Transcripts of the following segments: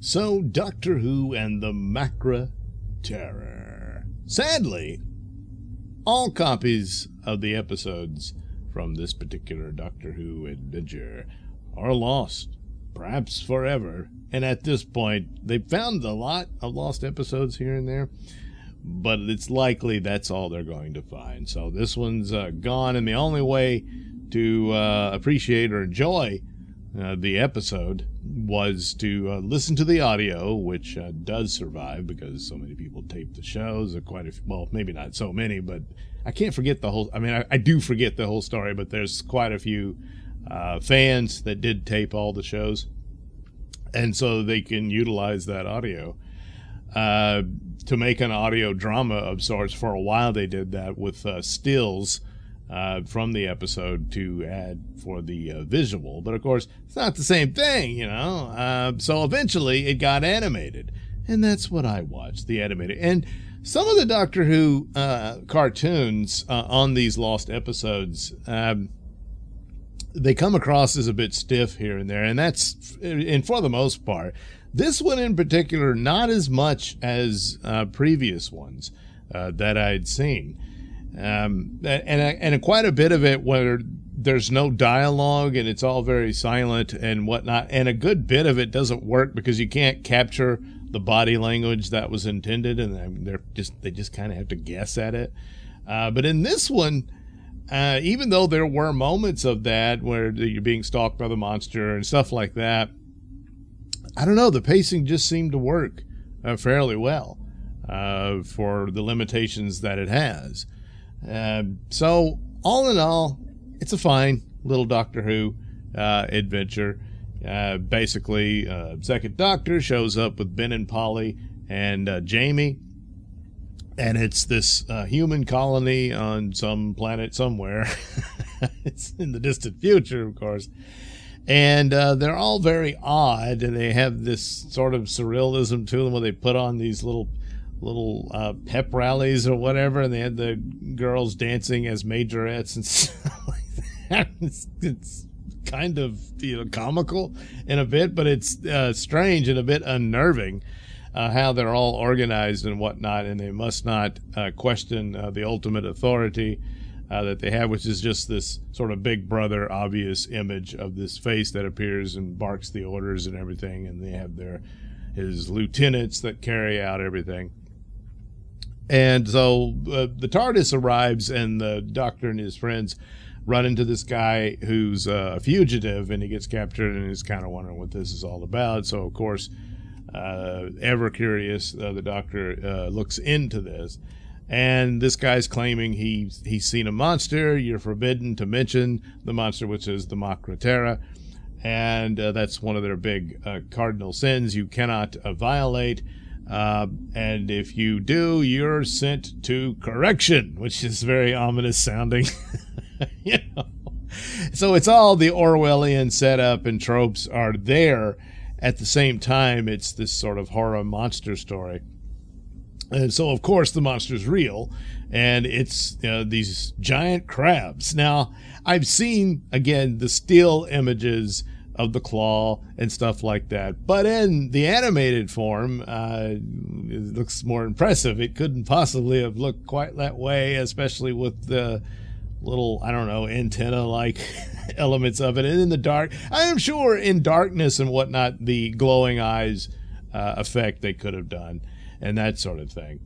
So, Doctor Who and the Macra Terror. Sadly, all copies of the episodes from this particular Doctor Who adventure are lost, perhaps forever. And at this point, they've found a lot of lost episodes here and there, but it's likely that's all they're going to find. So this one's gone, and the only way to appreciate or enjoy the episode was to listen to the audio, which does survive because so many people tape the shows. Well, maybe not so many, but I can't forget the whole. I mean, I do forget the whole story, but there's quite a few fans that did tape all the shows, and so they can utilize that audio to make an audio drama of sorts. For a while, they did that with stills from the episode to add for the visual, but of course it's not the same thing, you know. So eventually it got animated, and that's what I watched, the animated. And some of the Doctor Who cartoons on these lost episodes, they come across as a bit stiff here and there, and for the most part. This one in particular, not as much as previous ones that I'd seen. And quite a bit of it where there's no dialogue and it's all very silent and whatnot. And a good bit of it doesn't work because you can't capture the body language that was intended, and they just kind of have to guess at it. But in this one, even though there were moments of that where you're being stalked by the monster and stuff like that, I don't know, the pacing just seemed to work fairly well for the limitations that it has. So all in all, it's a fine little Doctor Who adventure. Basically, Second Doctor shows up with Ben and Polly and Jamie, and it's this human colony on some planet somewhere. It's in the distant future, of course. And they're all very odd, and they have this sort of surrealism to them where they put on these little pep rallies or whatever, and they had the girls dancing as majorettes and stuff like that. It's kind of, you know, comical in a bit, but it's strange and a bit unnerving how they're all organized and whatnot, and they must not question the ultimate authority that they have, which is just this sort of big brother obvious image of this face that appears and barks the orders and everything, and they have his lieutenants that carry out everything. And so the TARDIS arrives, and the Doctor and his friends run into this guy who's a fugitive, and he gets captured, and he's kind of wondering what this is all about. So of course, ever curious, the Doctor looks into this. And this guy's claiming he's seen a monster. You're forbidden to mention the monster, which is the Macra Terror. And that's one of their big cardinal sins you cannot violate. And if you do, you're sent to correction, which is very ominous sounding. You know? So it's all the Orwellian setup and tropes are there. At the same time, it's this sort of horror monster story. And so, of course, the monster's real, and it's these giant crabs. Now, I've seen, again, the still images of the claw and stuff like that, but in the animated form, it looks more impressive. It couldn't possibly have looked quite that way, especially with the little, I don't know, antenna-like elements of it. And in the dark, I am sure in darkness and whatnot, the glowing eyes effect they could have done, and that sort of thing.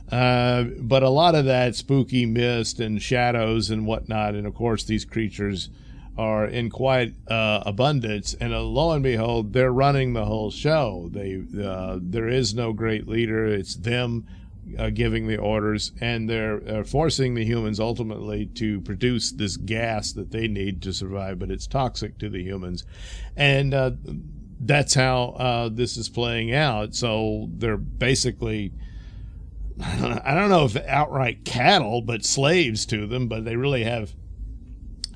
But a lot of that spooky mist and shadows and whatnot, and of course these creatures are in quite abundance, and lo and behold, they're running the whole show. There is no great leader. It's them giving the orders, and they're forcing the humans ultimately to produce this gas that they need to survive, but it's toxic to the humans. And that's how this is playing out. So they're basically, I don't know if outright cattle, but slaves to them, but they really have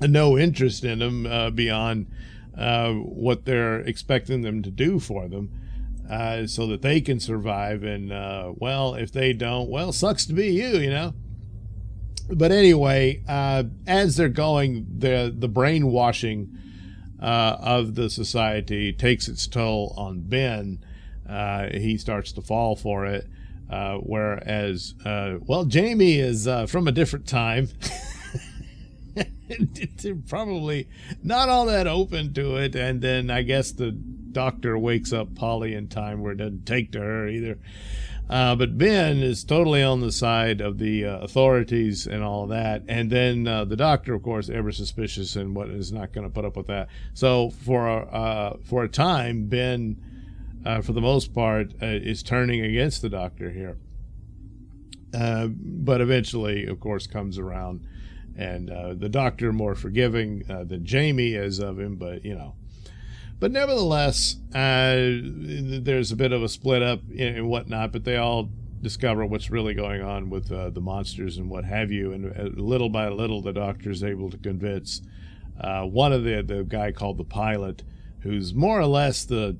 no interest in them beyond what they're expecting them to do for them, so that they can survive. And well, if they don't, well, sucks to be you, you know. But anyway, as they're going, the brainwashing of the society takes its toll on Ben, he starts to fall for it. Whereas, well, Jamie is from a different time. They're probably not all that open to it. And then I guess the doctor wakes up Polly in time where it doesn't take to her either. But Ben is totally on the side of the authorities and all that. And then the doctor, of course, ever suspicious and what is not going to put up with that. So for a time, Ben, for the most part, is turning against the doctor here. But eventually, of course, comes around. And the doctor more forgiving than Jamie is of him, but, you know. But nevertheless, there's a bit of a split up and whatnot, but they all discover what's really going on with the monsters and what have you. And little by little, the doctor's able to convince one of the guy called the pilot, who's more or less the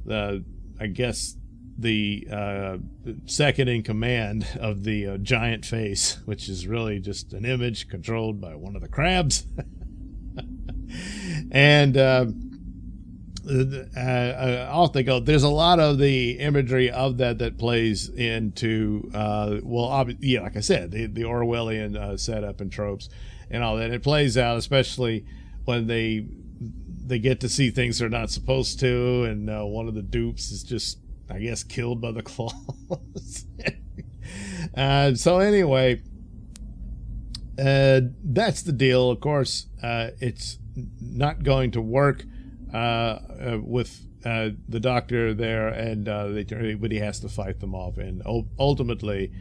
I guess, the second in command of the giant face, which is really just an image controlled by one of the crabs. And off they go. There's a lot of the imagery of that plays into, well, yeah, like I said, the Orwellian setup and tropes and all that. It plays out, especially when they get to see things they're not supposed to, and one of the dupes is just, I guess, killed by the claws. So anyway, that's the deal. Of course, it's not going to work with the doctor there, and everybody has to fight them off, and ultimately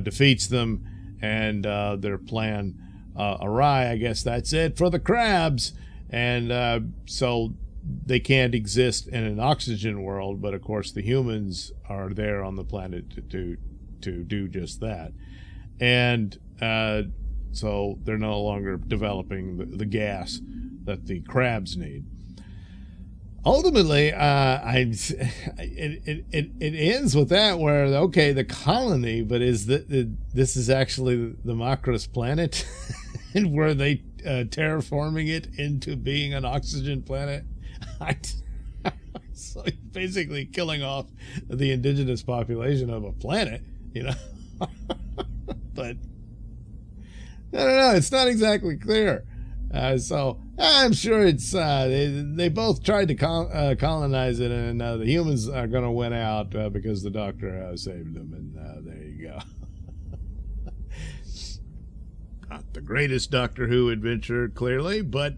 defeats them, and their plan awry. I guess that's it for the crabs, and so they can't exist in an oxygen world, but of course the humans are there on the planet to do just that, and so they're no longer developing the gas that the crabs need. Ultimately, it ends with that, where, okay, the colony, but this is actually the Macra's planet, and were they terraforming it into being an oxygen planet? So basically killing off the indigenous population of a planet, you know. But I don't know, it's not exactly clear. So I'm sure it's they both tried to colonize it, and the humans are going to win out because the doctor saved them, and there you go. Not the greatest Doctor Who adventure, clearly, but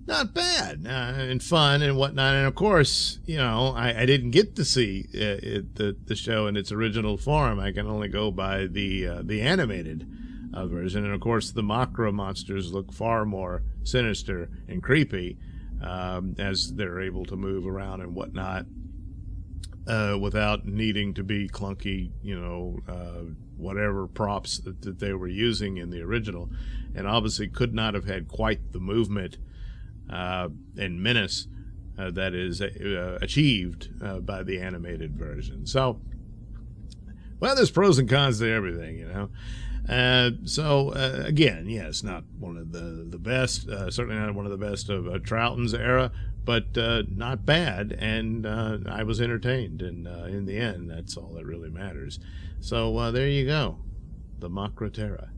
not bad and fun and whatnot. And of course, you know, I didn't get to see the show in its original form. I can only go by the animated version, and of course the Macra monsters look far more sinister and creepy as they're able to move around and whatnot without needing to be clunky, you know, whatever props that they were using in the original, and obviously could not have had quite the movement and menace that is achieved by the animated version. So, well, there's pros and cons to everything, you know. So again, yes, not one of the best, certainly not one of the best of Troughton's era, but not bad, and I was entertained, and in the end, that's all that really matters. So there you go, the Macra Terra.